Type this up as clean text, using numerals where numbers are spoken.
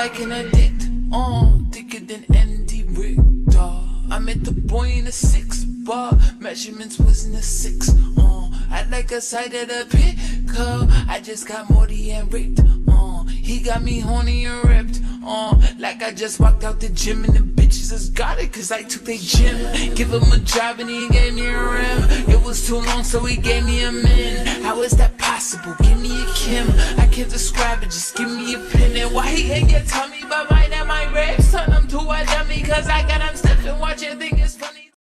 like an addict, thicker than Andy Richter. I met the boy in a 6-bar, measurements was in a 6, I like a side of the pickup, I just got Morty and ripped, he got me horny and ripped, like I just walked out the gym and the bitches just got it cause I took their gym. Give him a job and he gave me a rim. It was too long so he gave me a min. How is that possible? Give me a Kim. I can't describe it, just give me a pin. And why he ain't get tummy but mine and my ribs? Turn him to a dummy cause I got him stiff and watch it thinking